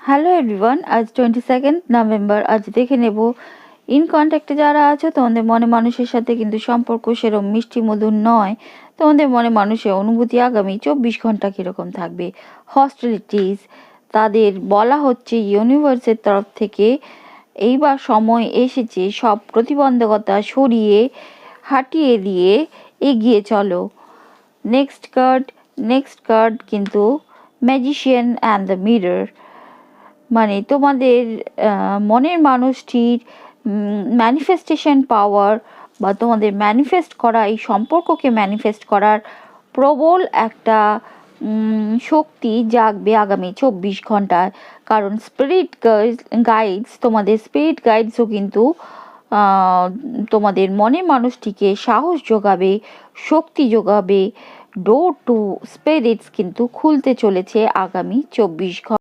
Hello everyone, আজ 22 November. আজ দেখে নেব ইন কন্ট্যাক্টে যারা আছো তোমাদের মনে মানুষের সাথে কিন্তু সম্পর্ক সেরকম মিষ্টি মধুর নয়। তোমাদের মনে মানুষের অনুভূতি আগামী 24 ঘন্টা কীরকম থাকবে। হস্টিলিটিস তাদের বলা হচ্ছে ইউনিভার্সের তরফ থেকে এইবার সময় এসেছে সব প্রতিবন্ধকতা সরিয়ে হাটিয়ে দিয়ে এগিয়ে চলো। নেক্সট কার্ড কিন্তু ম্যাজিশিয়ান অ্যান্ড দ্য মিরর, মানে তোমাদের মনের মানুষটির ম্যানিফেস্টেশন পাওয়ার বা তোমাদের ম্যানিফেস্ট করা, এই সম্পর্ককে ম্যানিফেস্ট করার প্রবল একটা শক্তি জাগবে আগামী 24 ঘন্টায়। কারণ তোমাদের স্পিরিট গাইডসও কিন্তু তোমাদের মনের মানুষটিকে সাহস যোগাবে, শক্তি যোগাবে। ডোর টু স্পিরিটস কিন্তু খুলতে চলেছে আগামী 24 ঘন্টা।